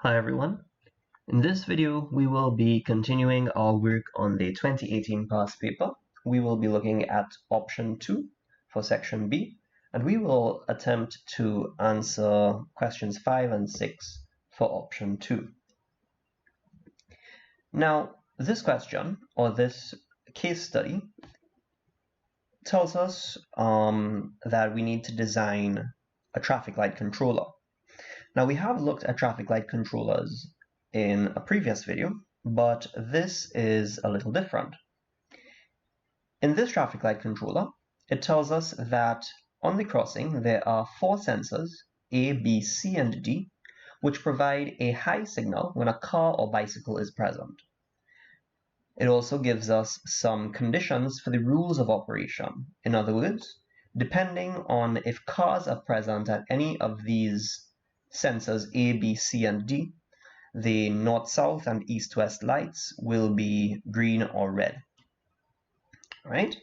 Hi everyone. In this video, we will be continuing our work on the 2018 past paper. We will be looking at option 2 for section B, and we will attempt to answer questions 5 and 6 for option 2. Now, this question, or this case study, tells us that we need to design a traffic light controller. Now, we have looked at traffic light controllers in a previous video, but this is a little different. In this traffic light controller, it tells us that on the crossing there are 4 sensors, A, B, C, and D, which provide a high signal when a car or bicycle is present. It also gives us some conditions for the rules of operation. In other words, depending on if cars are present at any of these sensors A, B, C, and D, the north-south and east-west lights will be green or red. Right?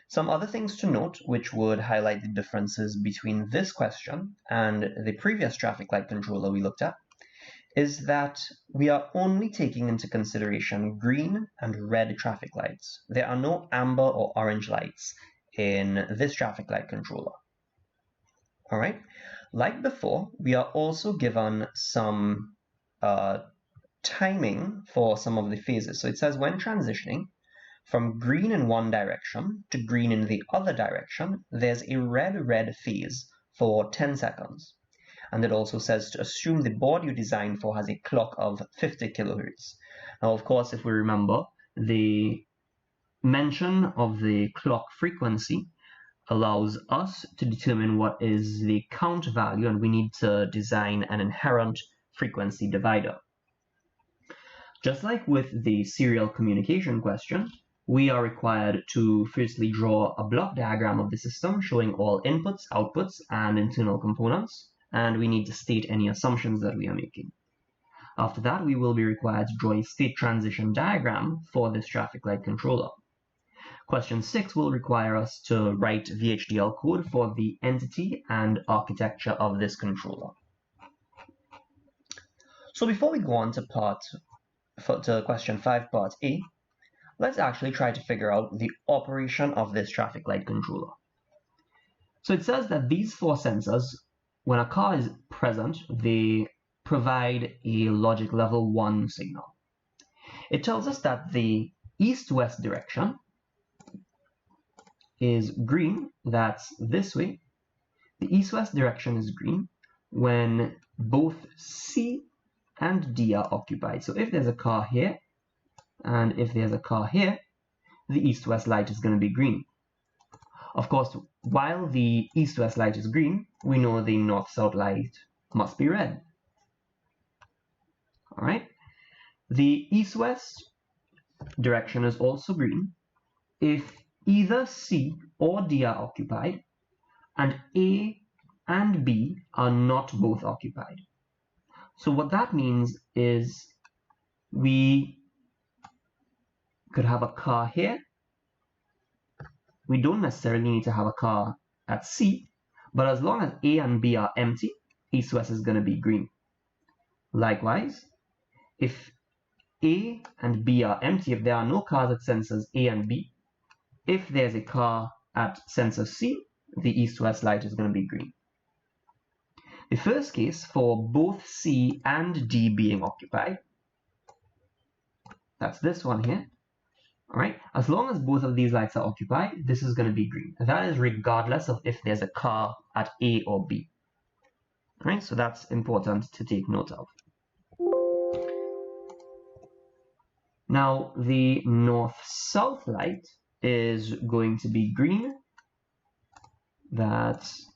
Some other things to note which would highlight the differences between this question and the previous traffic light controller we looked at is that we are only taking into consideration green and red traffic lights. There are no amber or orange lights in this traffic light controller. All right? Like before, we are also given some timing for some of the phases. So it says when transitioning from green in one direction to green in the other direction, there's a red phase for 10 seconds. And it also says to assume the board you designed for has a clock of 50 kilohertz. Now, of course, if we remember, the mention of the clock frequency allows us to determine what is the count value, and we need to design an inherent frequency divider. Just like with the serial communication question, we are required to firstly draw a block diagram of the system showing all inputs, outputs, and internal components, and we need to state any assumptions that we are making. After that, we will be required to draw a state transition diagram for this traffic light controller. Question 6 will require us to write VHDL code for the entity and architecture of this controller. So before we go on to question 5, part A, let's actually try to figure out the operation of this traffic light controller. So it says that these 4 sensors, when a car is present, they provide a logic level 1 signal. It tells us that the east-west direction is green, that's this way. The east-west direction is green when both C and D are occupied. So if there's a car here, and if there's a car here, the east-west light is going to be green. Of course, while the east-west light is green, we know the north-south light must be red. All right. The east-west direction is also green if either C or D are occupied and A and B are not both occupied. So what that means is we could have a car here. We don't necessarily need to have a car at C, but as long as A and B are empty, east-west is going to be green. Likewise, if A and B are empty, if there are no cars at sensors A and B, if there's a car at sensor C, the east-west light is going to be green. The first case, for both C and D being occupied, that's this one here. All right, as long as both of these lights are occupied, this is going to be green. That is regardless of if there's a car at A or B. All right, so that's important to take note of. Now, the north-south light is going to be green. That's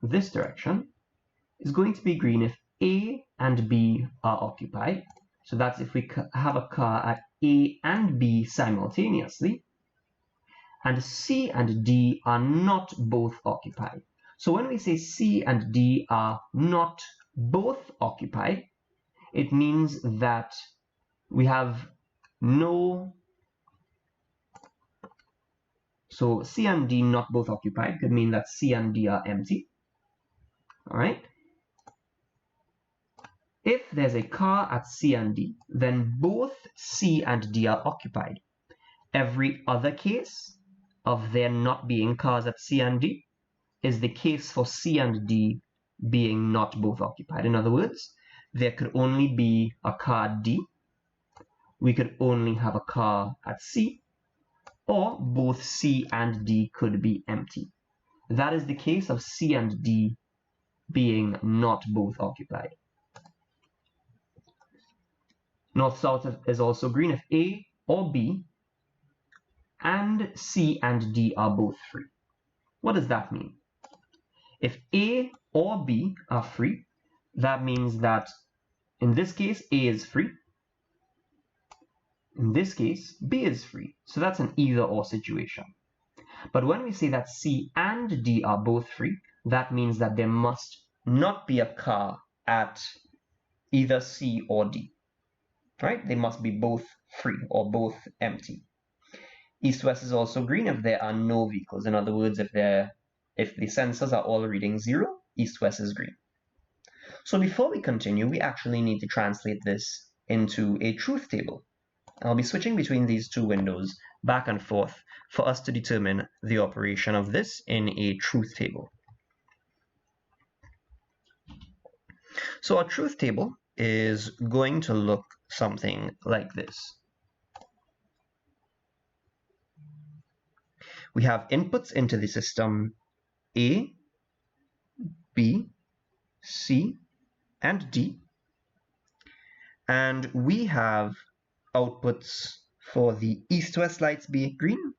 this direction. Is going to be green if A and B are occupied. So that's if we have a car at A and B simultaneously, and C and D are not both occupied. So when we say C and D are not both occupied, it means that we have no... So C and D not both occupied could mean that C and D are empty. All right. If there's a car at C and D, then both C and D are occupied. Every other case of there not being cars at C and D is the case for C and D being not both occupied. In other words, there could only be a car at D, we could only have a car at C, or both C and D could be empty. That is the case of C and D being not both occupied. North-south is also green if A or B and C and D are both free. What does that mean? If A or B are free, that means that in this case, A is free. In this case, B is free. So that's an either-or situation. But when we say that C and D are both free, that means that there must not be a car at either C or D. Right? They must be both free or both empty. East-west is also green if there are no vehicles. In other words, if the sensors are all reading 0, east-west is green. So before we continue, we actually need to translate this into a truth table. I'll be switching between these two windows back and forth for us to determine the operation of this in a truth table. So our truth table is going to look something like this. We have inputs into the system A, B, C, and D, and we have outputs for the east-west lights being green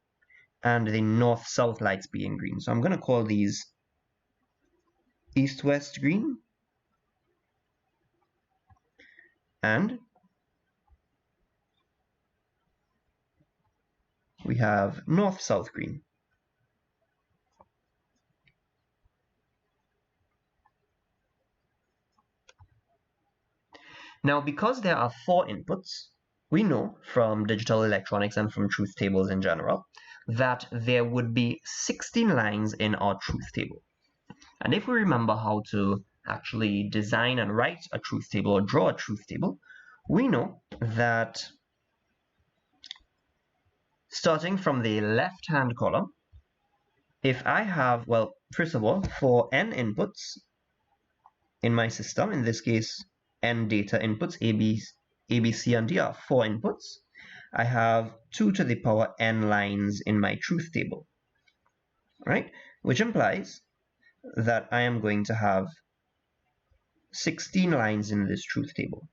and the north-south lights being green. So I'm going to call these east-west green and we have north-south green. Now, because there are 4 inputs, we know from digital electronics and from truth tables in general that there would be 16 lines in our truth table. And if we remember how to actually design and write a truth table or draw a truth table, we know that starting from the left-hand column, if I have, well, first of all, for n inputs in my system, in this case, n data inputs, A, B, C, and D are 4 inputs, I have 2 to the power n lines in my truth table, right? Which implies that I am going to have 16 lines in this truth table.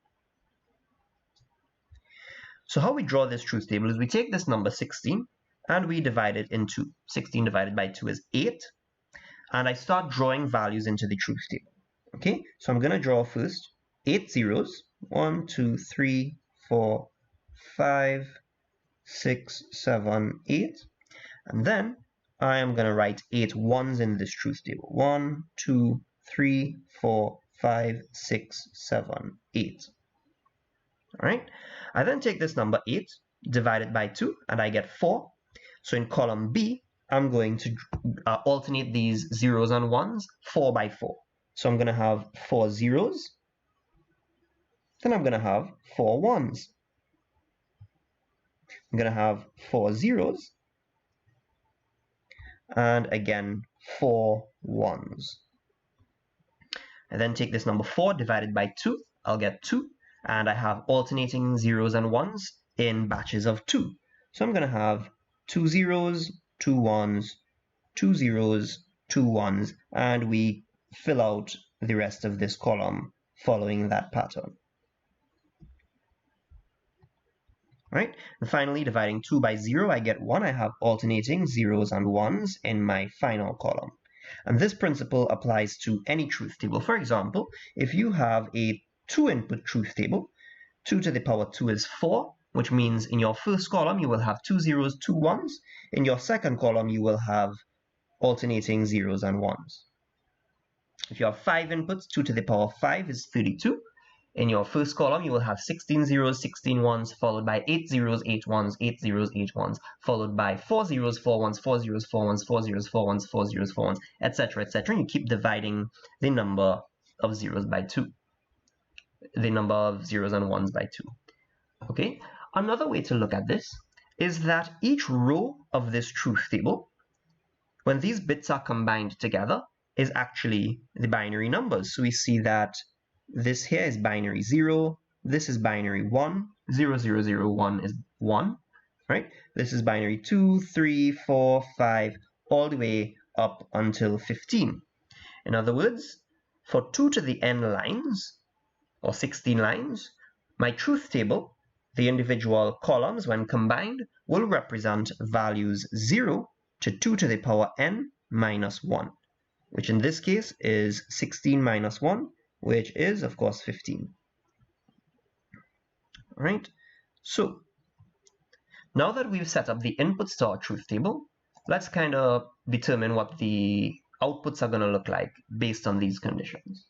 So how we draw this truth table is we take this number 16 and we divide it in 2. 16 divided by 2 is 8. And I start drawing values into the truth table. Okay, so I'm going to draw first 8 zeros. 1, 2, 3, 4, 5, 6, 7, 8. And then I am going to write 8 ones in this truth table. 1, 2, 3, 4, 5, 6, 7, 8. All right. I then take this number 8, divide it by 2, and I get 4. So in column B, I'm going to alternate these zeros and ones 4 by 4. So I'm going to have 4 zeros, then I'm going to have 4 ones. I'm going to have 4 zeros, and again 4 ones. I then take this number 4 divided by 2, I'll get 2. And I have alternating zeros and ones in batches of 2. So I'm going to have 2 zeros, 2 ones, 2 zeros, 2 ones, and we fill out the rest of this column following that pattern. Right? And finally, dividing 2 by 0, I get 1. I have alternating zeros and ones in my final column. And this principle applies to any truth table. For example, if you have a 2-input truth table, 2 to the power 2 is 4, which means in your first column you will have 2 zeros, 2 ones. In your second column you will have alternating zeros and ones. If you have 5 inputs, 2 to the power 5 is 32. In your first column you will have 16 zeros, 16 ones, followed by 8 zeros, 8 ones, 8 zeros, 8 ones, followed by 4 zeros, 4 ones, 4 zeros, 4 ones, 4 zeros, 4 ones, 4 zeros, 4 ones, etc., etc. And you keep dividing the number of zeros by 2. the number of zeros and ones by 2. Okay, another way to look at this is that each row of this truth table, when these bits are combined together, is actually the binary numbers. So we see that this here is binary 0, this is binary 1, 0, 0, 0, 1 is 1, right? This is binary 2, 3, 4, 5, all the way up until 15. In other words, for 2 to the n lines, or 16 lines, my truth table, the individual columns when combined, will represent values 0 to 2 to the power n minus 1, which in this case is 16 minus 1, which is, of course, 15. All right, so now that we've set up the inputs to our truth table, let's kind of determine what the outputs are going to look like based on these conditions.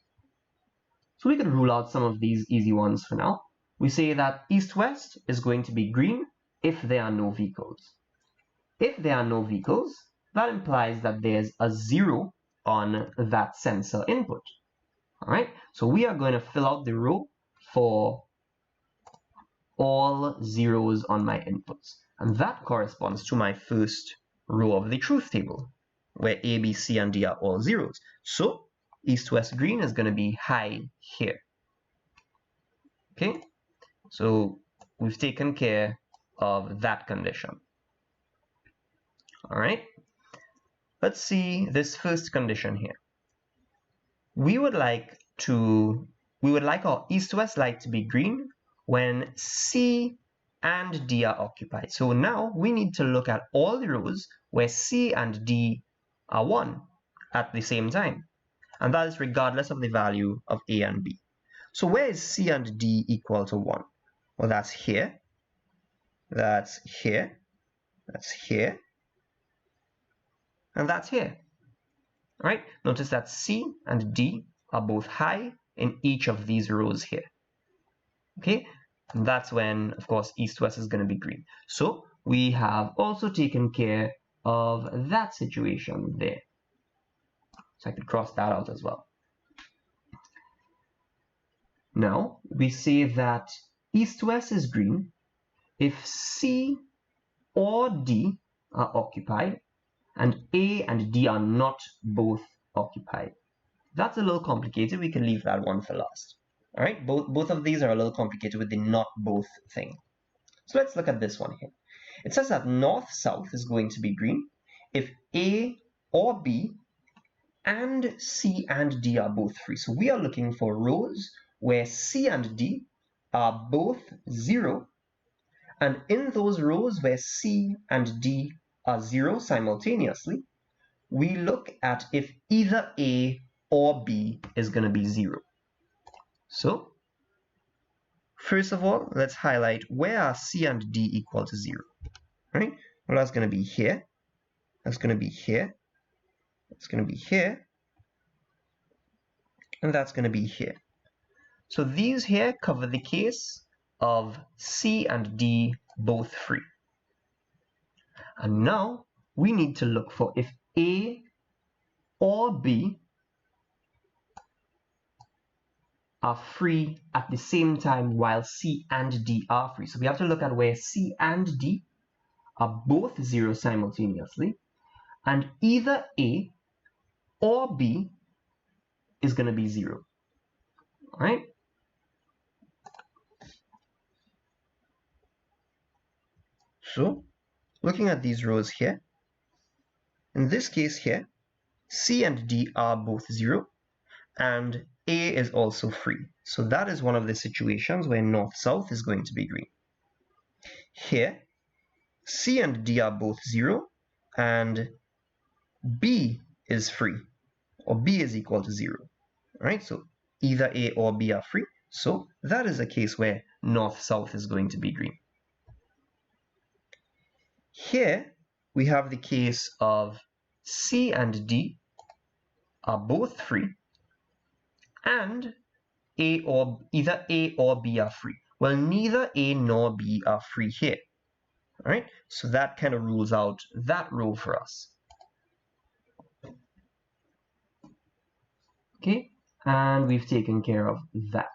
So we can rule out some of these easy ones for now. We say that east-west is going to be green if there are no vehicles. If there are no vehicles, that implies that there's a 0 on that sensor input. All right, so we are going to fill out the row for all zeros on my inputs. And that corresponds to my first row of the truth table, where A, B, C, and D are all zeros. So east-west green is going to be high here. Okay, so we've taken care of that condition. All right, let's see this first condition here. We would like our east-west light to be green when C and D are occupied. So now we need to look at all the rows where C and D are 1 at the same time. And that is regardless of the value of A and B. So where is C and D equal to 1? Well, that's here, that's here, that's here, and that's here. All right, notice that C and D are both high in each of these rows here. Okay, and that's when, of course, east-west is going to be green. So we have also taken care of that situation there. So I could cross that out as well. Now we say that east-west is green if C or D are occupied and A and D are not both occupied. That's a little complicated. We can leave that one for last. All right, both of these are a little complicated with the not both thing. So let's look at this one here. It says that north-south is going to be green if A or B and C and D are both free. So we are looking for rows where C and D are both 0, and in those rows where C and D are 0 simultaneously, we look at if either A or B is going to be 0. So first of all, let's highlight where are C and D equal to 0, right? Well, that's going to be here, that's going to be here, that's going to be here, and that's going to be here. So these here cover the case of C and D both free. And now we need to look for if A or B are free at the same time while C and D are free. So we have to look at where C and D are both 0 simultaneously, and either A or B is going to be 0. All right? So looking at these rows here, in this case here, C and D are both 0, and A is also free. So that is one of the situations where north-south is going to be green. Here, C and D are both 0, and B is free, or B is equal to 0. All right, so either A or B are free. So that is a case where north-south is going to be green. Here, we have the case of C and D are both free, and either A or B are free. Well, neither A nor B are free here. All right, so that kind of rules out that row for us. Okay, and we've taken care of that.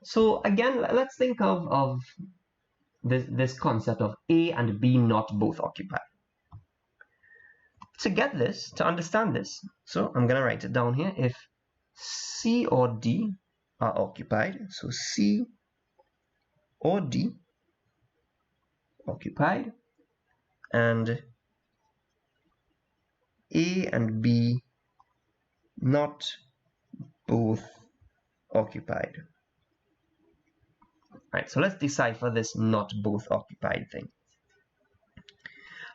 So again, let's think of this concept of A and B not both occupied. To get this, to understand this, so I'm going to write it down here. If C or D are occupied, so C or D occupied, and A and B not both occupied. Right, so let's decipher this not both occupied thing.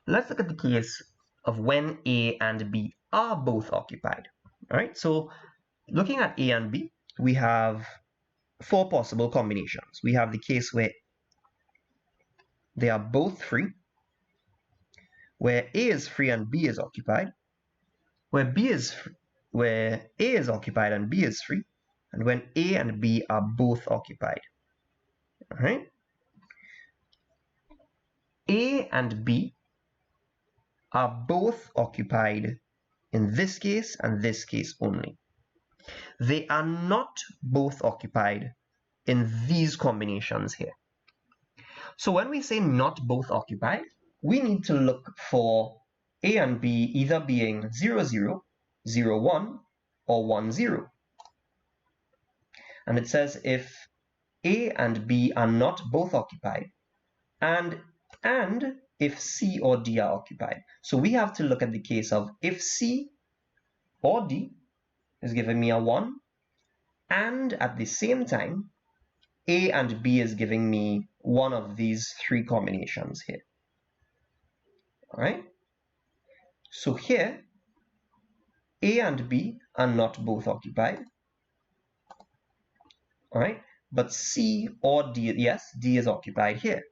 Let's look at the case of when A and B are both occupied. All right, so looking at A and B, we have four possible combinations. We have the case where they are both free, where A is free and B is occupied, where A is occupied and B is free, and when A and B are both occupied. All right, A and B are both occupied in this case and this case only. They are not both occupied in these combinations here. So when we say not both occupied, we need to look for A and B either being 0, 0, 0, 1, or 1, 0. And it says if A and B are not both occupied, and if C or D are occupied. So we have to look at the case of if C or D is giving me a 1, and at the same time, A and B is giving me one of these three combinations here. All right? So here, A and B are not both occupied. All right? But C or D, yes, D is occupied here.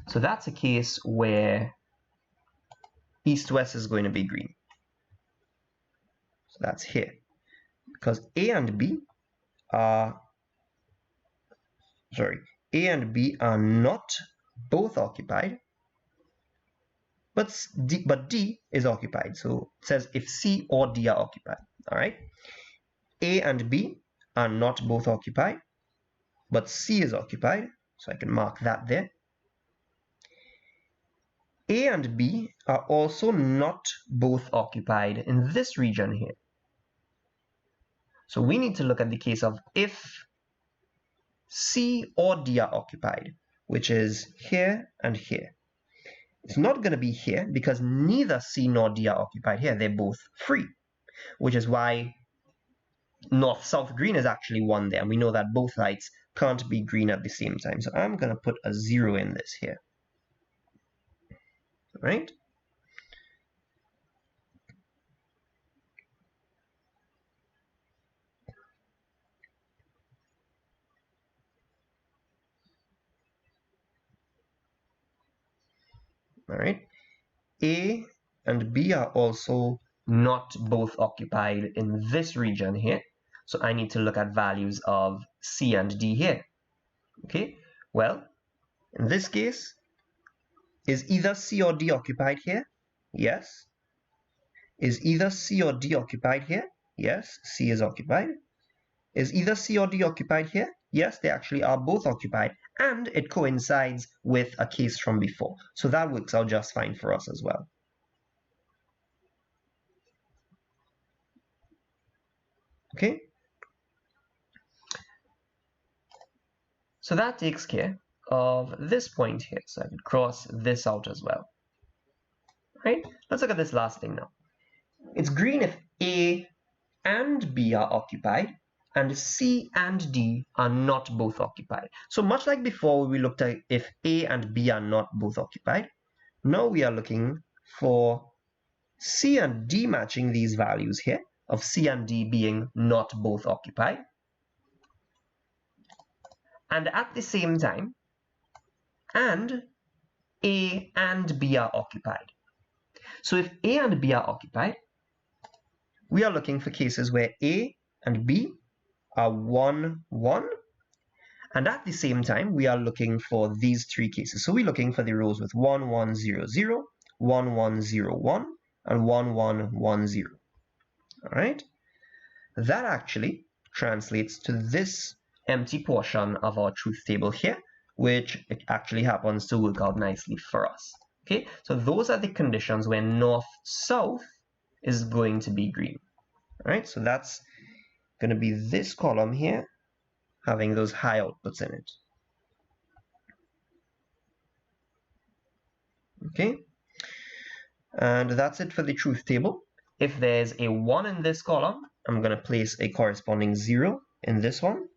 So that's a case where east-west is going to be green. So that's here. Because A and B are not both occupied, but D is occupied. So it says if C or D are occupied. All right. A and B are not both occupied, but C is occupied. So I can mark that there. A and B are also not both occupied in this region here. So we need to look at the case of if C or D are occupied, which is here and here. It's not going to be here because neither C nor D are occupied here. They're both free, which is why north-south green is actually 1 there. And we know that both lights can't be green at the same time. So I'm going to put a 0 in this here. Right? All right. A and B are also not both occupied in this region here. So I need to look at values of C and D here. Okay. Well, in this case, is either C or D occupied here? Yes. Is either C or D occupied here? Yes, C is occupied. Is either C or D occupied here? Yes, they actually are both occupied, and it coincides with a case from before. So that works out just fine for us as well. Okay? So that takes care of this point here. So I could cross this out as well. Right? Let's look at this last thing now. It's green if A and B are occupied, and C and D are not both occupied. So much like before, we looked at if A and B are not both occupied. Now we are looking for C and D matching these values here, of C and D being not both occupied. And at the same time, and A and B are occupied. So if A and B are occupied, we are looking for cases where A and B are 1, 1. And at the same time, we are looking for these three cases. So we're looking for the rows with 1, 1, 0, 0, 1, 1, 0, 1, and 1, 1, 1, 0. All right? That actually translates to this empty portion of our truth table here, which it actually happens to work out nicely for us. Okay, so those are the conditions where north-south is going to be green. All right, so that's going to be this column here, having those high outputs in it. Okay, and that's it for the truth table. If there's a 1 in this column, I'm going to place a corresponding 0 in this one.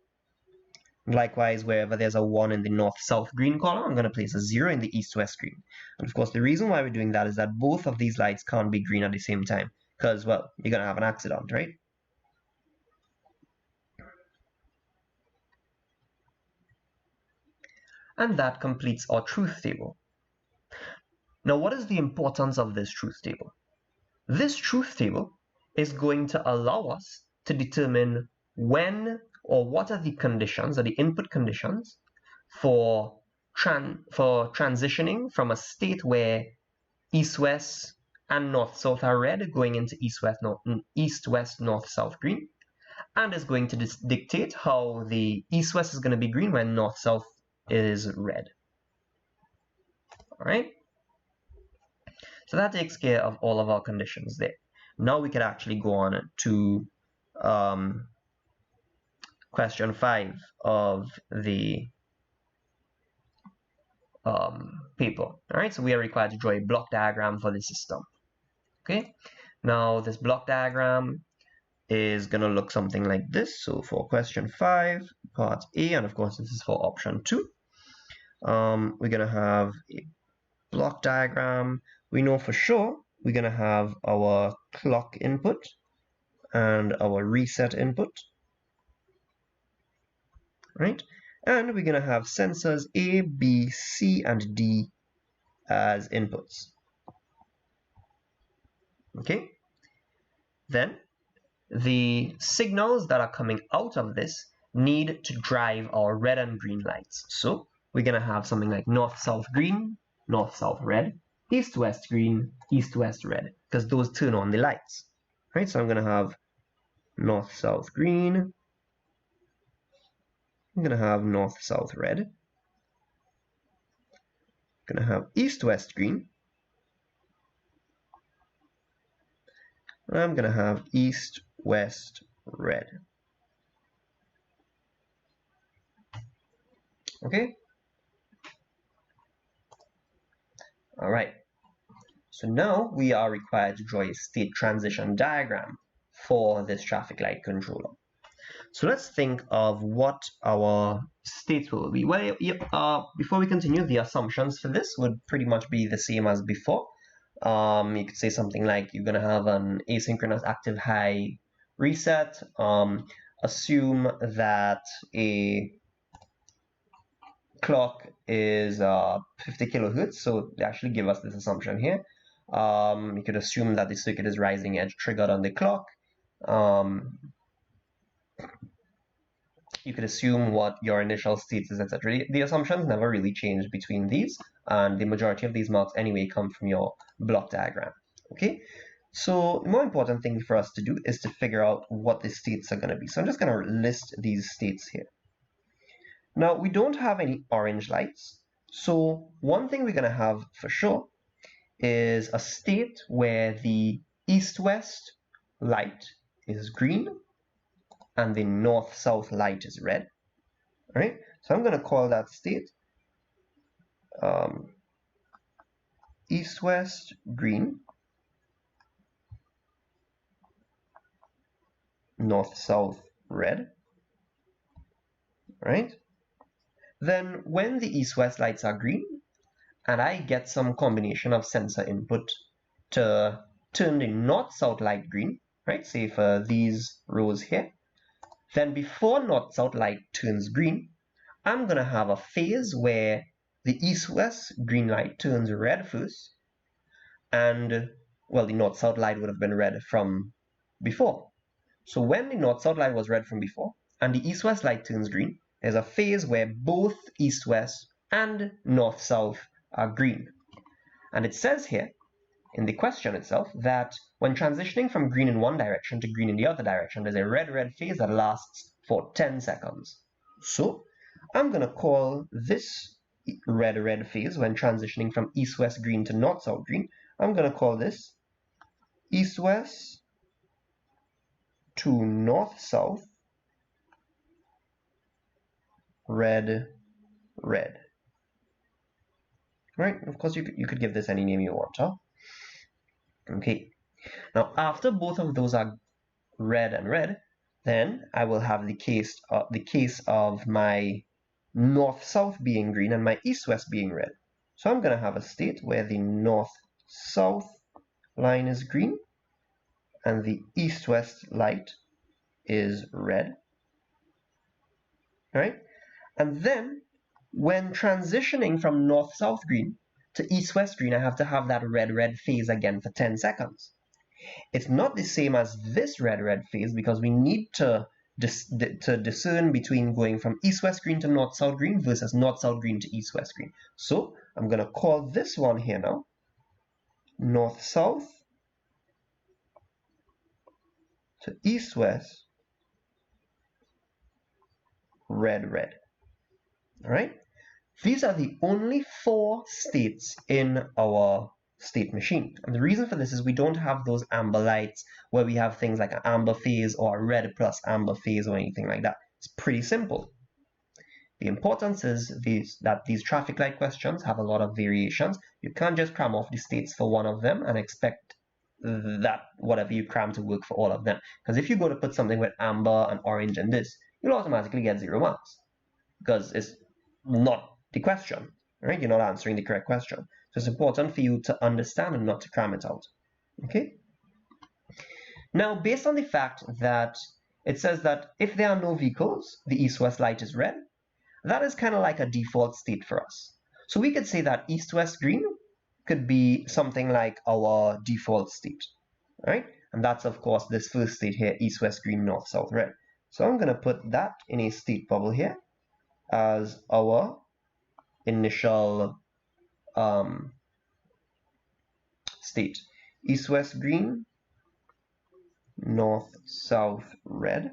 Likewise, wherever there's a 1 in the north-south green column, I'm going to place a 0 in the east-west green. And of course, the reason why we're doing that is that both of these lights can't be green at the same time, because, well, you're going to have an accident, right? And that completes our truth table. Now, what is the importance of this truth table? This truth table is going to allow us to determine when or what are the conditions, or the input conditions, for transitioning from a state where east-west and north-south are red going into east-west, north-south green, and is going to dictate how the east-west is going to be green when north-south is red. All right? So that takes care of all of our conditions there. Now we can actually go on to question 5 of the paper. All right, so we are required to draw a block diagram for the system. Okay, now this block diagram is going to look something like this. So for question 5, part A, and of course this is for option 2, we're going to have a block diagram. We know for sure we're going to have our clock input and our reset input, right? And we're going to have sensors A, B, C, and D as inputs. Okay? Then the signals that are coming out of this need to drive our red and green lights. So we're going to have something like north-south green, north-south red, east-west green, east-west red, because those turn on the lights. Right? So I'm going to have north-south green, I'm going to have north-south red, I'm going to have east-west green, and I'm going to have east-west red. Okay? All right. So now we are required to draw a state transition diagram for this traffic light controller. So let's think of what our states will be. Well, before we continue, the assumptions for this would pretty much be the same as before. You could say something like you're going to have an asynchronous active high reset. Assume that a clock is 50 kilohertz, so they actually give us this assumption here. You could assume that the circuit is rising edge triggered on the clock. You could assume what your initial state is, etc. The assumptions never really change between these, and the majority of these marks anyway come from your block diagram. Okay, so the more important thing for us to do is to figure out what the states are going to be. So I'm just going to list these states here. Now, we don't have any orange lights, so one thing we're going to have for sure is a state where the east-west light is green and the north-south light is red. All right, so I'm going to call that state east-west green, north-south red. All right. Then when the east-west lights are green, and I get some combination of sensor input to turn the north-south light green, right, say for these rows here, then before north-south light turns green, I'm going to have a phase where the east-west green light turns red first, and, well, the north-south light would have been red from before. So when the north-south light was red from before, and the east-west light turns green, there's a phase where both east-west and north-south are green. And it says here, in the question itself, that when transitioning from green in one direction to green in the other direction, there's a red-red phase that lasts for 10 seconds. So I'm going to call this red phase when transitioning from east-west green to north-south green. I'm going to call this east-west to north-south red. Right? Of course, you could give this any name you want, huh? Okay. Now, after both of those are red and red, then I will have the case of my north-south being green and my east-west being red. So I'm going to have a state where the north-south line is green and the east-west light is red. All right? And then when transitioning from north-south green to east-west green, I have to have that red phase again for 10 seconds. It's not the same as this red phase because we need to discern between going from east-west green to north-south green versus north-south green to east-west green. So I'm going to call this one here now north-south to east-west red. All right? These are the only 4 states in our state machine. And the reason for this is we don't have those amber lights where we have things like an amber phase or a red plus amber phase or anything like that. It's pretty simple. The importance is that these traffic light questions have a lot of variations. You can't just cram off the states for one of them and expect that whatever you cram to work for all of them. Because if you go to put something with amber and orange and this, you'll automatically get 0 marks because it's not the question, right? You're not answering the correct question. So it's important for you to understand and not to cram it out, okay? Now, based on the fact that it says that if there are no vehicles, the east-west light is red, that is kind of like a default state for us. So we could say that east-west green could be something like our default state, right? And that's, of course, this first state here, east-west green, north-south red. So I'm going to put that in a state bubble here as our initial state. East-west green, north-south red.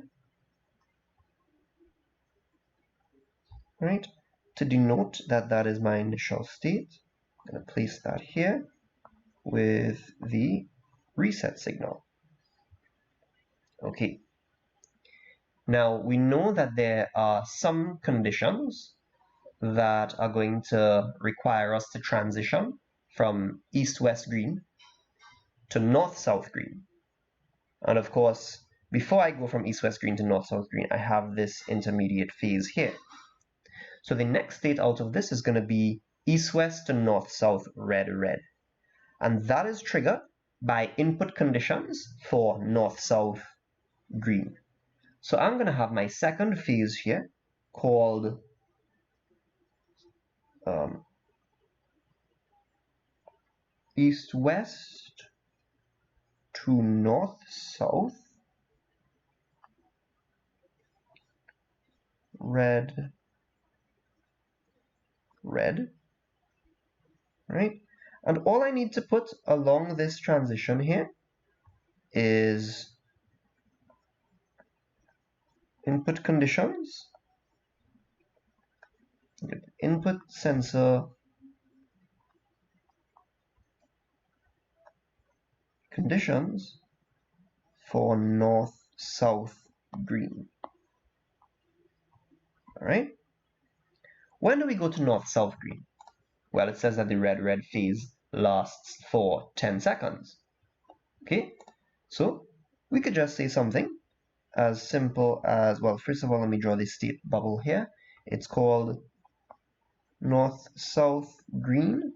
Right? To denote that that is my initial state, I'm going to place that here with the reset signal. Okay. Now, we know that there are some conditions that are going to require us to transition from east-west green to north-south green. And of course, before I go from east-west green to north-south green, I have this intermediate phase here. So the next state out of this is going to be east-west to north-south red. And that is triggered by input conditions for north-south green. So I'm going to have my second phase here called east-west to north-south red, right? And all I need to put along this transition here is input conditions, input sensor conditions for north-south green. All right. When do we go to north-south green? Well, it says that the red phase lasts for 10 seconds. Okay, so we could just say something as simple as, well, first of all, let me draw this state bubble here. It's called north-south green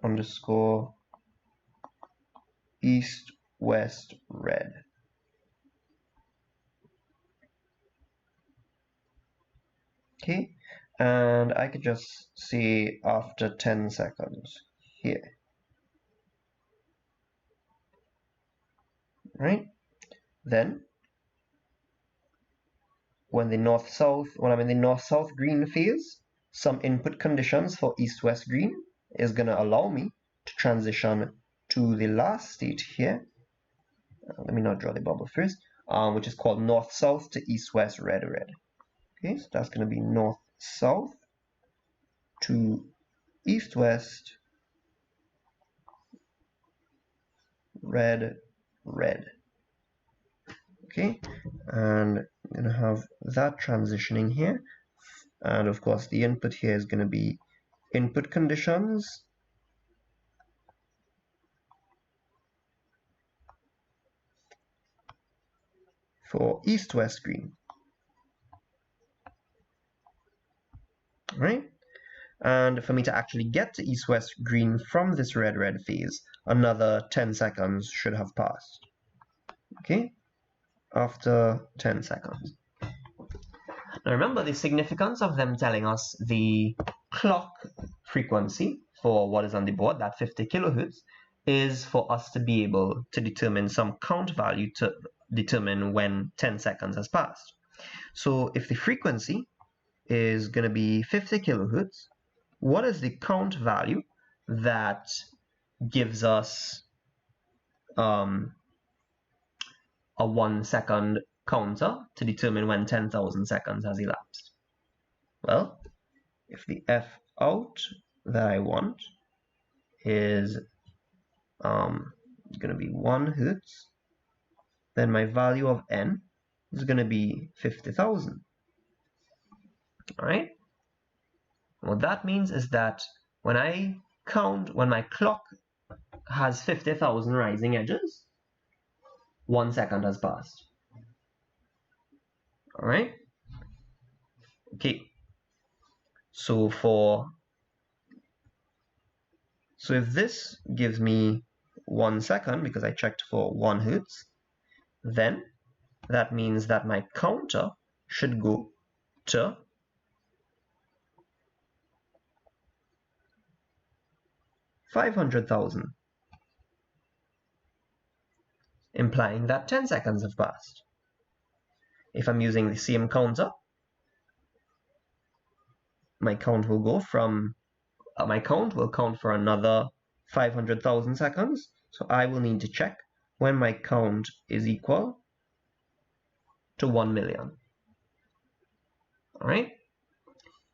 underscore east-west red. Okay, and I could just say after 10 seconds here. Right? Then, when I'm in the north-south green phase, some input conditions for east-west green is going to allow me to transition to the last state here. Let me not draw the bubble first. which is called north-south to east-west, red-red. Okay, so that's going to be north-south to east-west, red, red. Okay, and I'm going to have that transitioning here. And of course, the input here is going to be input conditions. For east-west green. Right? And for me to actually get to east-west green from this red-red phase, another 10 seconds should have passed. Okay? After 10 seconds. Now remember the significance of them telling us the clock frequency for what is on the board, that 50 kilohertz, is for us to be able to determine some count value to determine when 10 seconds has passed. So if the frequency is going to be 50 kilohertz, what is the count value that gives us a 1 second counter to determine when 10,000 seconds has elapsed? Well, if the F out that I want is going to be 1 hertz, then my value of n is going to be 50,000. All right. What that means is that when I count, when my clock has 50,000 rising edges, 1 second has passed. All right. Okay. So if this gives me 1 second because I checked for 1 hertz, then that means that my counter should go to 500,000, implying that 10 seconds have passed. If I'm using the same counter, my count will go from, my count will count for another 500,000 seconds. So I will need to check when my count is equal to 1 million. All right.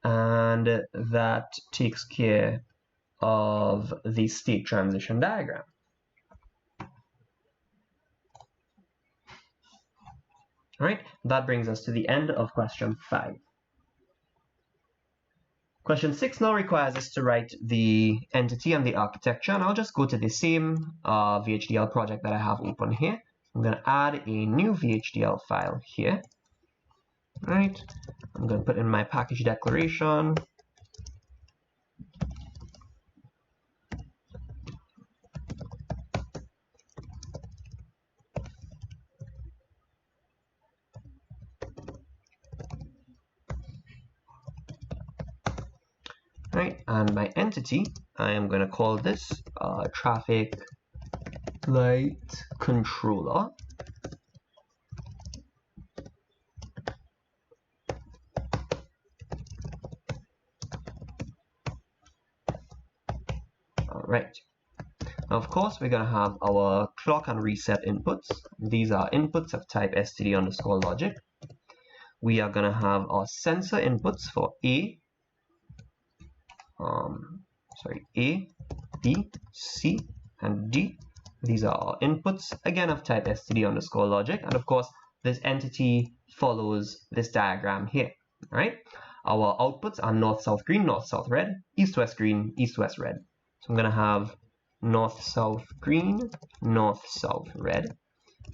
And that takes care of the state transition diagram. All right, that brings us to the end of question 5. Question 6 now requires us to write the entity and the architecture, and I'll just go to the same VHDL project that I have open here. I'm going to add a new VHDL file here. All right, I'm going to put in my package declaration. Right, and my entity, I am going to call this traffic light controller. All right. Now, of course, we're going to have our clock and reset inputs. These are inputs of type std_logic. We are going to have our sensor inputs for A, B, C, and D. These are our inputs, again, of type std_logic. And of course, this entity follows this diagram here, right? Our outputs are north-south green, north-south red, east-west green, east-west red. So I'm going to have north-south green, north-south red,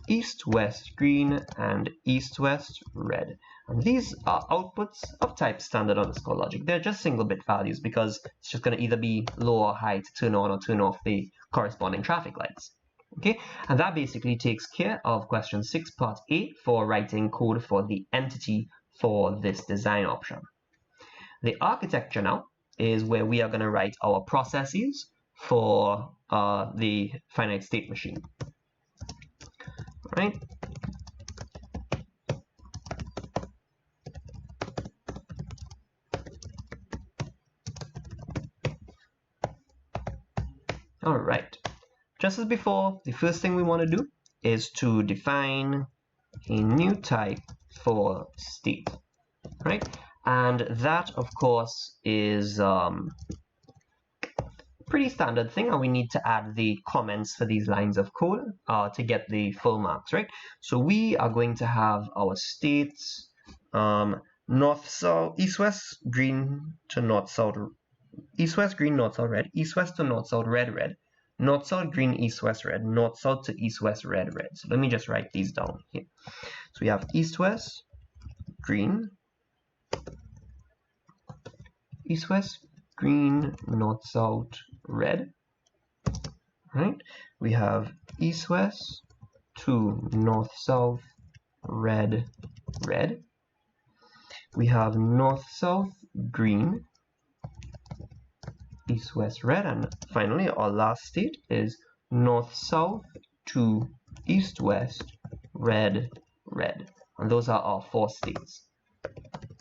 east-west green, and east-west red. And these are outputs of type standard_logic. They're just single bit values because it's just going to either be low or high to turn on or turn off the corresponding traffic lights. Okay, and that basically takes care of question 6 part A for writing code for the entity for this design option. The architecture now is where we are going to write our processes for the finite state machine. All right. All right. Just as before, the first thing we want to do is to define a new type for state, right? And that, of course, is pretty standard thing, and we need to add the comments for these lines of code to get the full marks, right? So we are going to have our states north, south, east, west, green to north, south, east, west, green, north, south, red, east, west to north, south, red, red, north, south, green, east, west, red, north, south to east, west, red, red. So let me just write these down here. So we have east, west, green, east, west, green, north, south, red, right? We have east, west to north, south, red, red. We have north, south, green, east, west, red, and finally our last state is north, south to east, west, red, red. And those are our 4 states,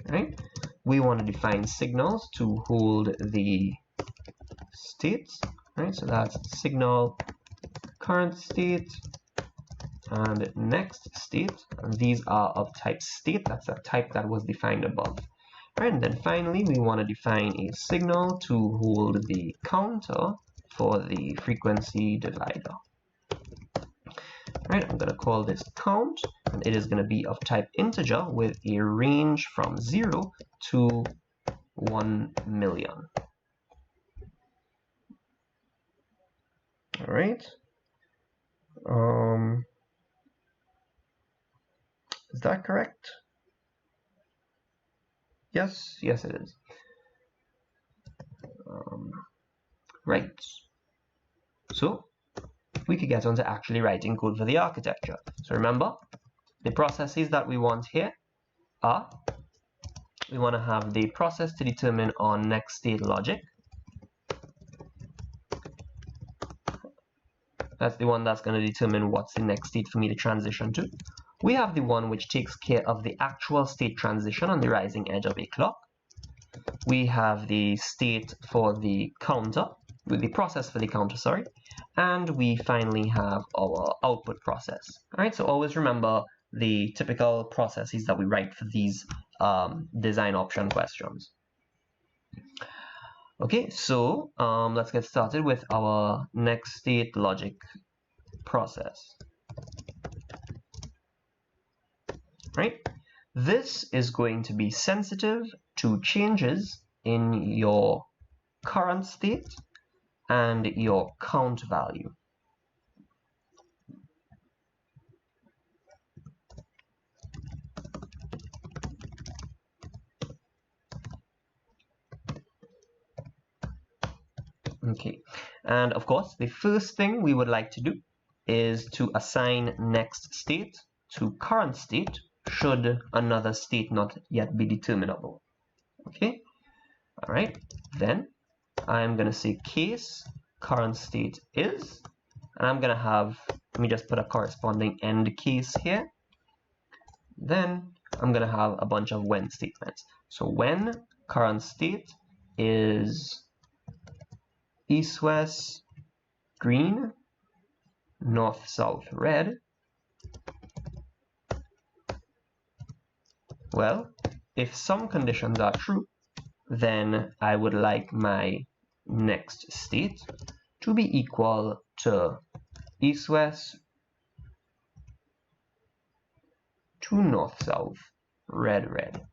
right? We want to define signals to hold the states, right? So that's signal current state and next state, and these are of type state. That's a type that was defined above. Right, and then finally we want to define a signal to hold the counter for the frequency divider. Right, I'm going to call this count, and it is going to be of type integer with a range from 0 to 1 million. All right. Is that correct? Yes, yes it is. Right. So we could get on to actually writing code for the architecture. So remember, the processes that we want here are, we want to have the process to determine our next state logic. That's the one that's going to determine what's the next state for me to transition to. We have the one which takes care of the actual state transition on the rising edge of a clock. We have the state for the counter, with the process for the counter, sorry. And we finally have our output process. All right, so always remember the typical processes that we write for these design option questions. Okay, so let's get started with our next state logic process. Right, this is going to be sensitive to changes in your current state and your count value. Okay, and of course the first thing we would like to do is to assign next state to current state should another state not yet be determinable. Okay, all right, then I'm going to say case current state is, and I'm going to have, let me just put a corresponding end case here. Then I'm going to have a bunch of when statements. So when current state is east, west, green, north, south, red, well, if some conditions are true, then I would like my next state to be equal to east, west to north, south, red, red.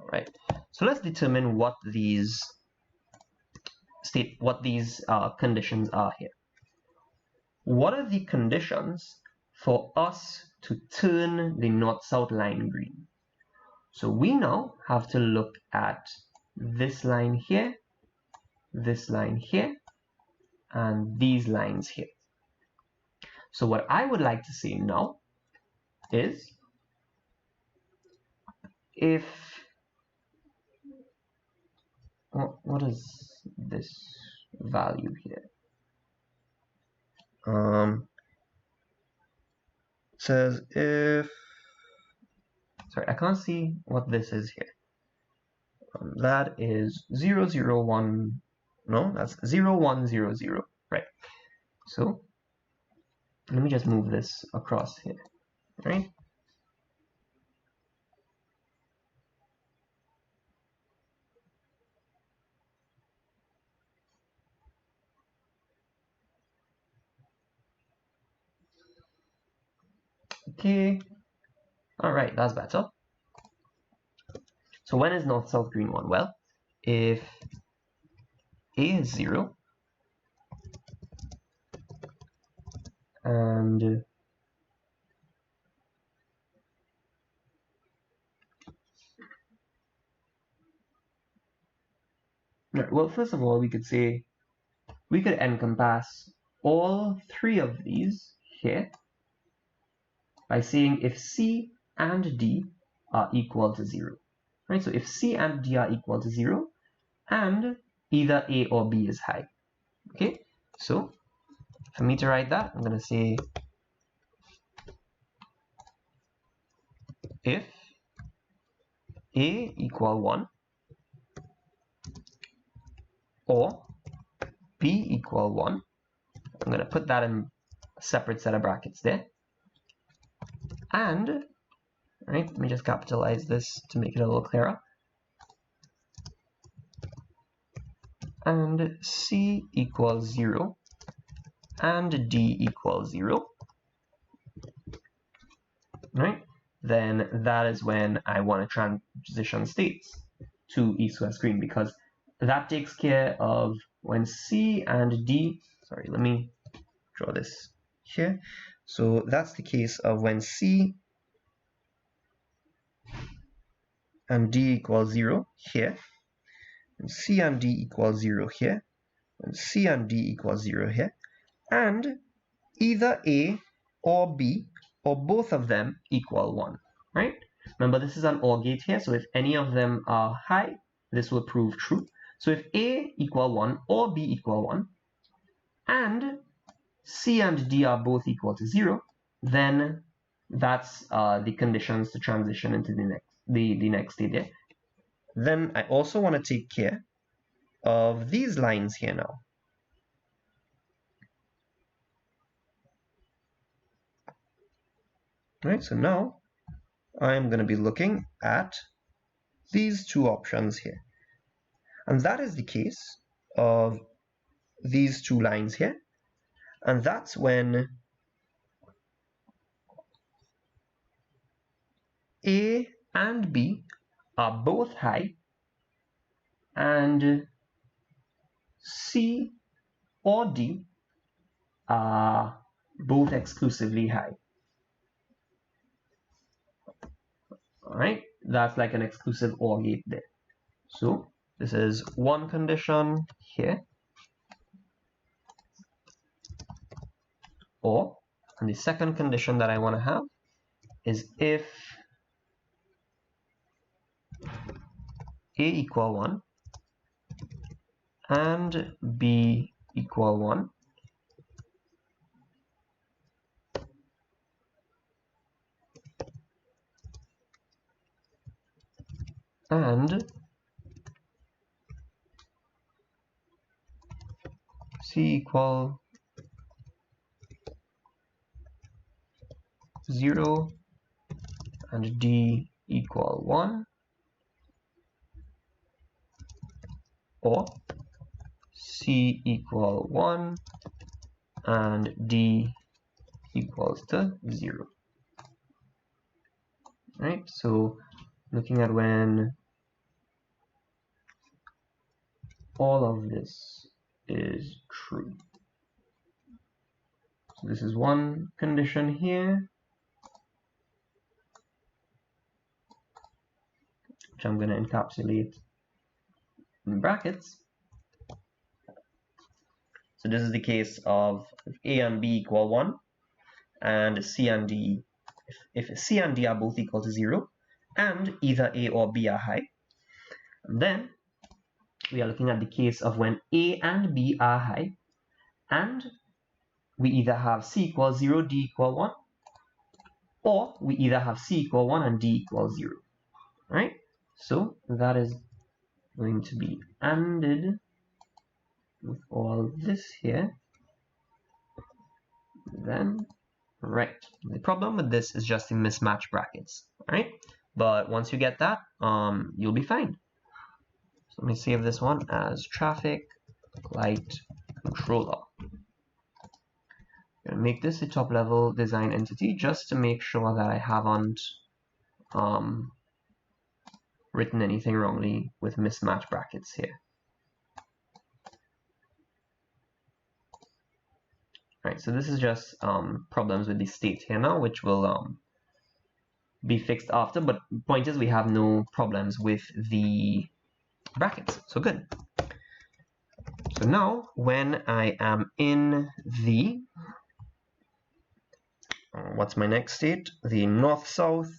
All right, so let's determine what these conditions are here. What are the conditions for us to turn the north-south line green? So we now have to look at this line here, and these lines here. So what I would like to say now is, if, what is this value here? It says if, sorry, I can't see what this is here. That is 0, 0, 1, no, that's 0, 1, 0, 0, right? So Let me just move this across here, right? Okay, all right, that's better. So when is north, south, green 1? Well, if A is 0 and right, well, first of all, we could encompass all three of these here by saying if C and D are equal to 0. Right? So if C and D are equal to 0 and either A or B is high. Okay, so for me to write that, I'm going to say if A equal 1 or B equal 1, I'm going to put that in a separate set of brackets there. And, right, let me just capitalize this to make it a little clearer. And C equals 0 and D equals 0, right? Then that is when I want to transition states to east-west green, because that takes care of when C and D, sorry, let me draw this here. So that's the case of when C and D equals 0 here, and C and D equals 0 here, and C and D equals 0 here, and either A or B or both of them equal 1, right? Remember, this is an OR gate here, so if any of them are high, this will prove true. So if A equal 1 or B equal 1, and C and D are both equal to 0, then that's the conditions to transition into the next state there. Then I also want to take care of these lines here now. Right, so now I'm going to be looking at these two options here. And that is the case of these two lines here. And that's when A and B are both high and C or D are both exclusively high. All right, that's like an exclusive OR gate there. So this is one condition here, or, and the second condition that I want to have is if A equal 1 and B equal 1, and C equal 0 and D equal 1, or C equal 1 and D equals to 0. Right, so looking at when all of this is true. So this is one condition here, which I'm going to encapsulate in brackets. So this is the case of if A and B equal 1 and C and D, if C and D are both equal to 0 and either A or B are high. And then we are looking at the case of when A and B are high and we either have C equals 0, D equal 1, or we either have C equal 1 and D equals 0, right? So that is going to be ANDed with all this here. then right. The problem with this is just the mismatch brackets, all right? But once you get that, you'll be fine. So let me save this one as traffic light controller. I'm gonna make this a top level design entity just to make sure that I haven't written anything wrongly with mismatch brackets here. Right, so this is just problems with the state here now, which will be fixed after, but point is we have no problems with the brackets, so good. So now when I am in the, what's my next state? The north-south,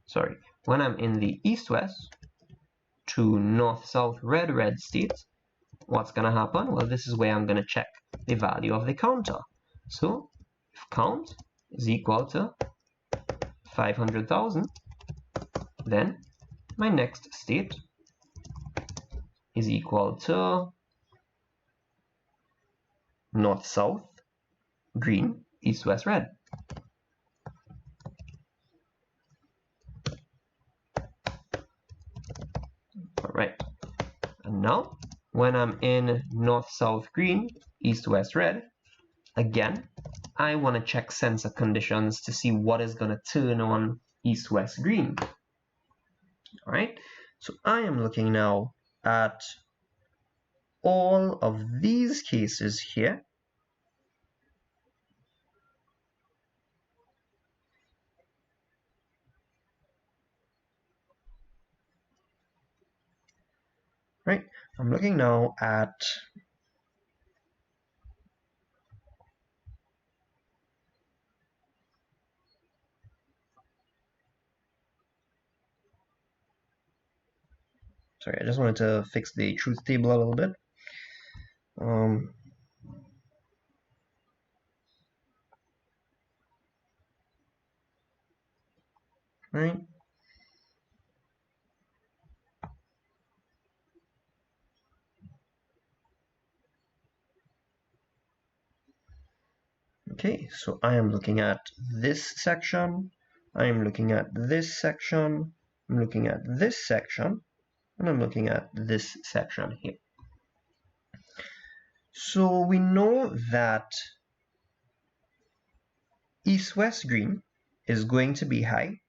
sorry, when I'm in the east-west to north-south red-red state, what's going to happen? Well, this is where I'm going to check the value of the counter. So if count is equal to 500,000, then my next state is equal to north-south green, east-west red. All right, and now when I'm in north-south green, east-west red, again, I want to check sensor conditions to see what is going to turn on east-west green. All right, so I am looking now at all of these cases here. Right, I'm looking now at sorry, I just wanted to fix the truth table a little bit. Right. Okay, so I am looking at this section, I am looking at this section, I'm looking at this section, and I'm looking at this section here. So we know that east-west green is going to be high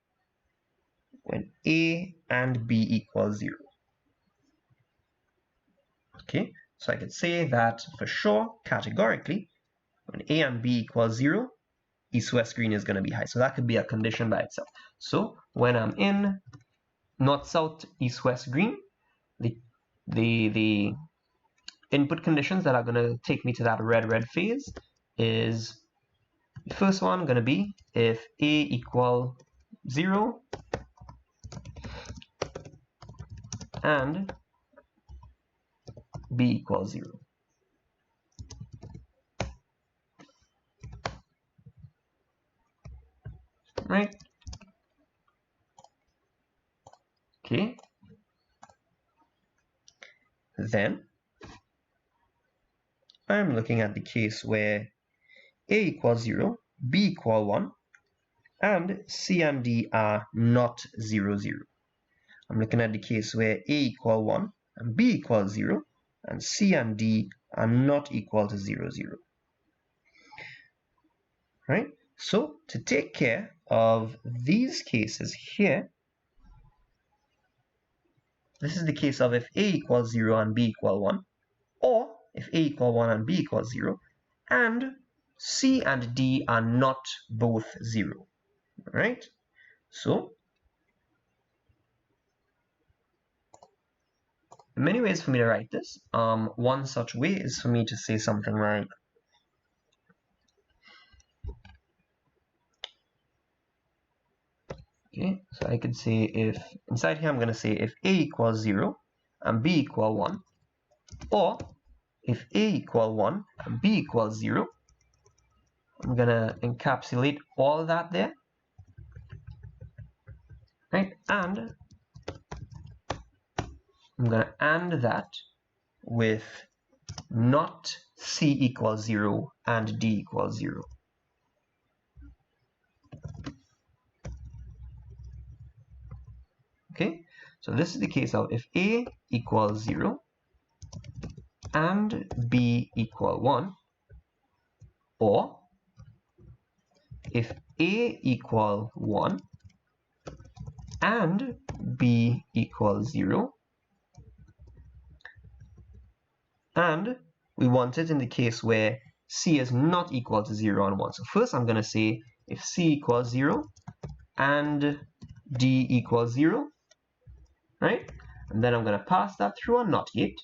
when A and B equal 0. Okay, so I could say that for sure, categorically, when A and B equals 0, east-west green is going to be high. So that could be a condition by itself. So when I'm in north-south, east-west green, the input conditions that are going to take me to that red-red phase is the first one going to be if A equal 0 and B equals 0. Right? Okay. Then I'm looking at the case where A equals 0, B equal 1, and C and D are not 0, 0. I'm looking at the case where A equal 1 and B equals 0, and C and D are not equal to 0, 0. Right? So to take care of these cases here, this is the case of if A equals 0 and B equal 1, or if A equal 1 and B equals 0, and C and D are not both 0. Right? So many ways for me to write this. One such way is for me to say something like, okay, so I could say if, inside here I'm going to say if A equals 0 and B equal 1, or if A equal 1 and B equals 0, I'm going to encapsulate all that there, right? And I'm going to AND that with not C equals 0 and D equals 0. Okay, so this is the case of if A equals 0 and B equal 1, or if A equal 1 and B equals 0, and we want it in the case where C is not equal to 0 and 1. So first I'm going to say if C equals 0 and D equals 0, right? And then I'm going to pass that through a NOT gate,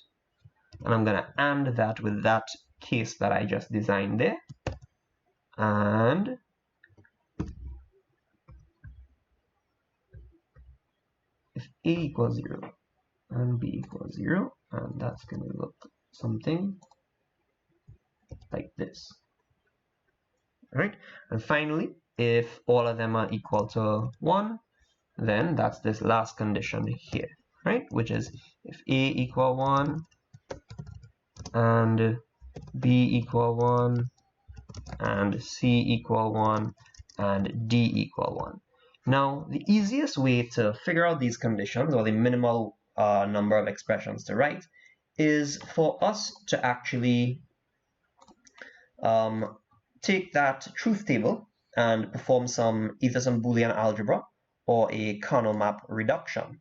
and I'm going to AND that with that case that I just designed there. And if A equals 0 and B equals 0, and that's going to look something like this. All right, and finally, if all of them are equal to 1, then that's this last condition here, right? Which is if A equal 1 and B equal 1 and C equal 1 and D equal 1. Now, the easiest way to figure out these conditions, or the minimal number of expressions to write, is for us to actually take that truth table and perform either some Boolean algebra or a kernel map reduction.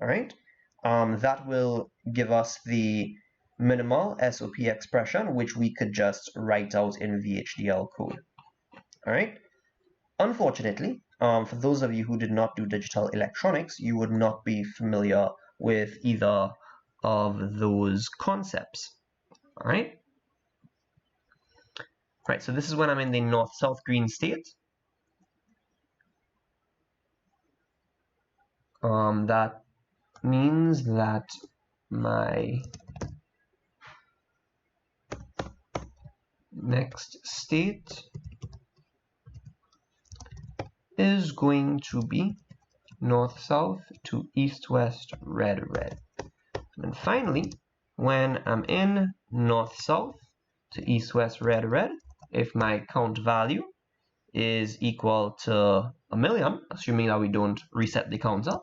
All right, that will give us the minimal SOP expression, which we could just write out in VHDL code. All right. Unfortunately, for those of you who did not do digital electronics, you would not be familiar with either of those concepts. All right. Right, so this is when I'm in the north-south green state. That means that my next state is going to be north-south to east-west, red-red. And finally, when I'm in north-south to east-west, red-red, if my count value is equal to 1,000,000, assuming that we don't reset the counter,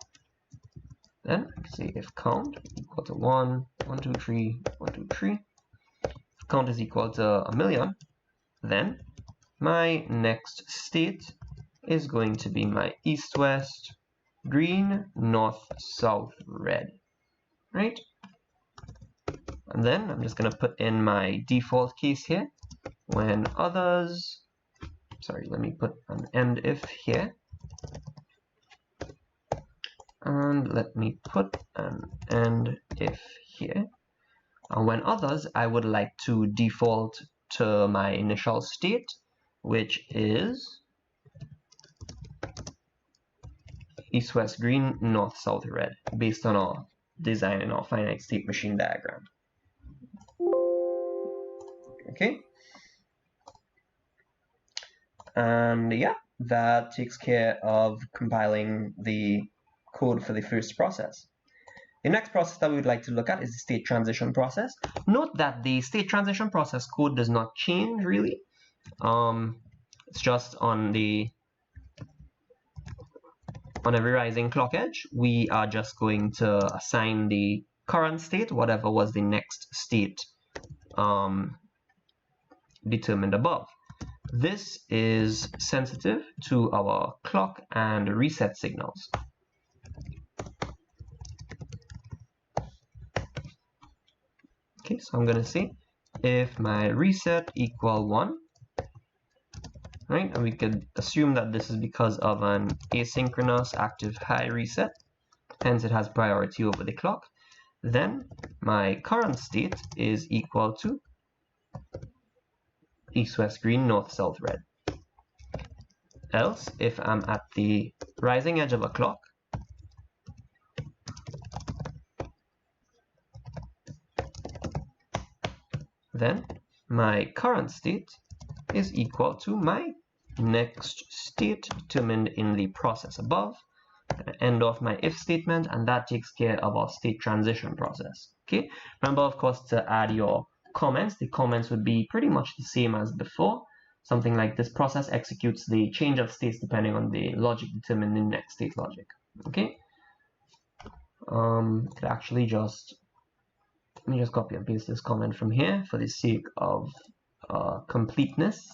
then I can say if count equal to 1, 1, 2, 3, 1, 2, 3. If count is equal to 1,000,000, then my next state is going to be my east-west, green, north-south, red, right? And then I'm just going to put in my default case here. When others, sorry, let me put an end if here. And let me put an end if here. And when others, I would like to default to my initial state, which is east-west green, north-south red, based on our design in our finite state machine diagram. Okay. And yeah, that takes care of compiling the code for the first process. The next process that we would like to look at is the state transition process. Note that the state transition process code does not change really. It's just on every rising clock edge, we are just going to assign the current state, whatever was the next state determined above. This is sensitive to our clock and reset signals. Okay, so I'm going to say if my reset equal 1, right, and we could assume that this is because of an asynchronous active high reset, hence it has priority over the clock, then my current state is equal to east-west green, north-south red. Else, if I'm at the rising edge of a clock, then my current state is equal to my next state determined in the process above. I'm going to end off my if statement, and that takes care of our state transition process. Okay, remember, of course, to add your comments, the comments would be pretty much the same as before. Something like this process executes the change of states depending on the logic determined in next state logic. Okay. Could actually let me just copy and paste this comment from here for the sake of completeness.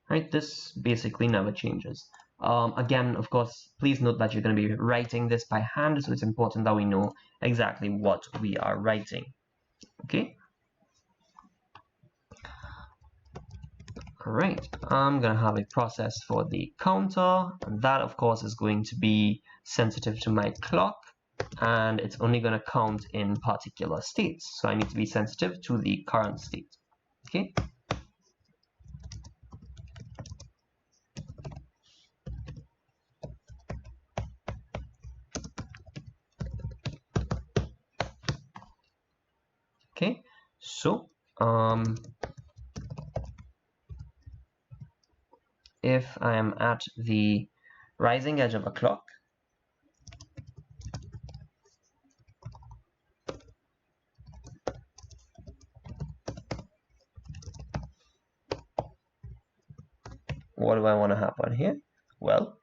Right, this basically never changes. Again, of course, please note that you're going to be writing this by hand, so it's important that we know exactly what we are writing. Okay. All right, I'm going to have a process for the counter, and that, of course, is going to be sensitive to my clock, and it's only going to count in particular states. So I need to be sensitive to the current state. Okay. Okay, so if I am at the rising edge of a clock, what do I want to happen here? Well,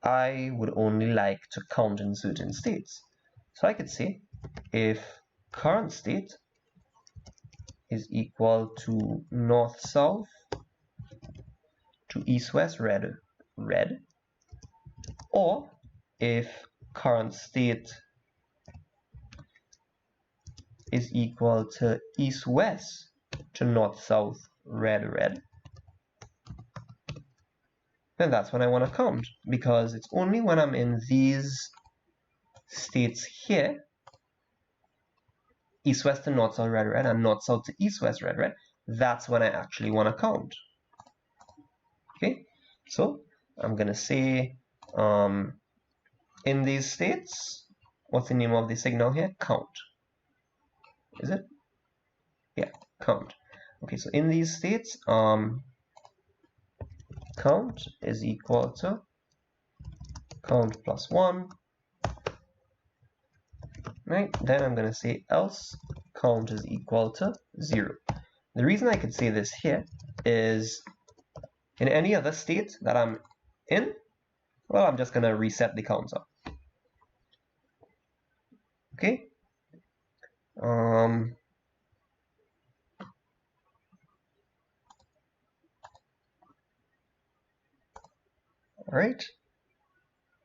I would only like to count in certain states. So I could say if current state is equal to north-south to east-west red, or if current state is equal to east-west to north-south red, then that's when I want to count, because it's only when I'm in these states here, east-west to north-south red, and north-south to east-west red, that's when I actually want to count. Okay, so I'm going to say in these states, what's the name of the signal here? Count. Is it? Yeah, count. Okay, so in these states, count is equal to count plus 1. Right, then I'm going to say else count is equal to 0. The reason I could say this here is in any other state that I'm in, well, I'm just going to reset the counter. Okay. All right.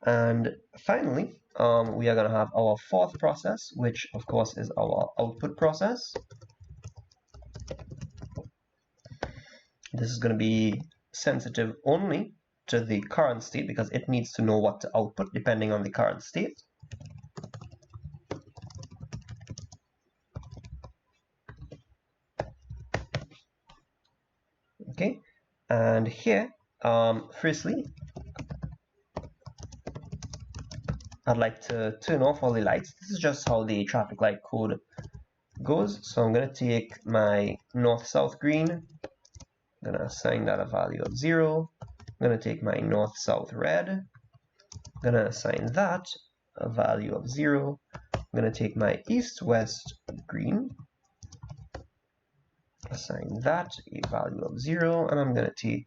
And finally, we are going to have our fourth process, which of course is our output process. This is going to be sensitive only to the current state because it needs to know what to output depending on the current state. Okay, and here, firstly, I'd like to turn off all the lights. This is just how the traffic light code goes. So I'm going to take my north-south green. I'm going to assign that a value of 0. I'm going to take my north-south red. I'm going to assign that a value of 0. I'm going to take my east-west green. Assign that a value of 0. And I'm going to take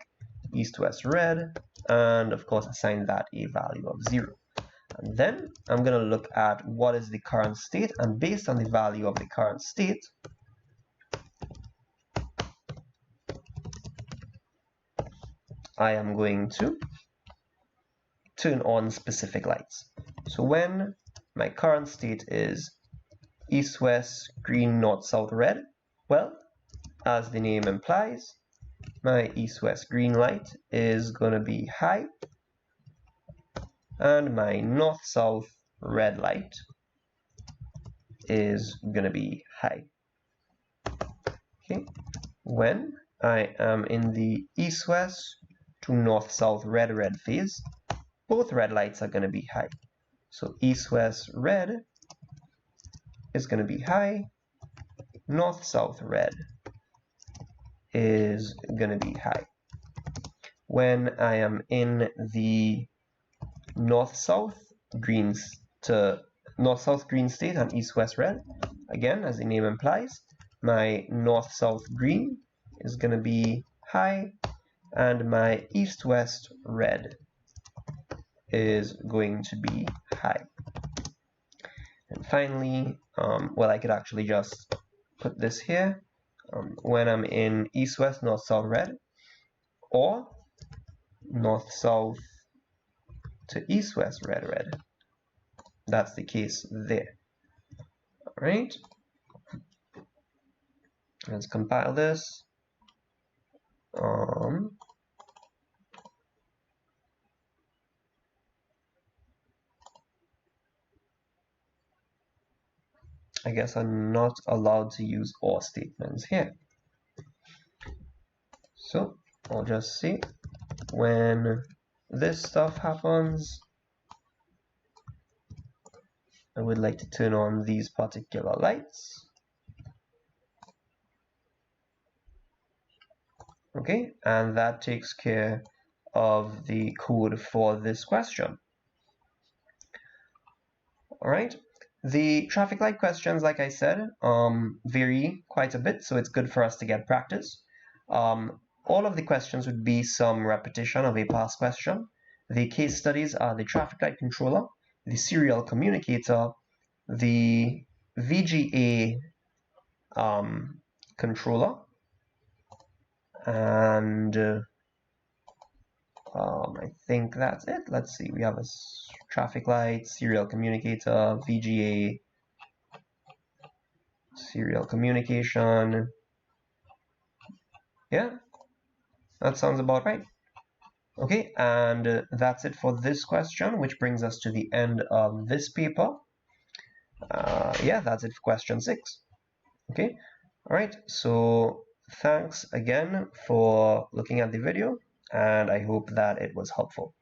east-west red. And of course, assign that a value of 0. And then I'm going to look at what is the current state, and based on the value of the current state, I am going to turn on specific lights. So when my current state is east-west, green, north-south, red, well, as the name implies, my east-west green light is going to be high, and my north-south red light is going to be high. Okay, when I am in the east-west to north-south red phase, both red lights are going to be high. So east-west red is going to be high, north-south red is going to be high. When I am in the north-south greens to north-south green state and east-west red. Again, as the name implies, my north-south green is going to be high, and my east-west red is going to be high. And finally, well, I could actually just put this here when I'm in east-west, north-south red, or north-south to east-west red. That's the case there. All right. Let's compile this. I guess I'm not allowed to use OR statements here. So I'll just say when this stuff happens, I would like to turn on these particular lights. Okay, and that takes care of the code for this question. All right, the traffic light questions, like I said, vary quite a bit, so it's good for us to get practice. All of the questions would be some repetition of a past question. The case studies are the traffic light controller, the serial communicator, the VGA controller, and I think that's it. Let's see, we have a traffic light, serial communicator, VGA, serial communication. Yeah, that sounds about right. Okay, and that's it for this question, which brings us to the end of this paper. Yeah, that's it for question 6. Okay, all right, so thanks again for looking at the video, and I hope that it was helpful.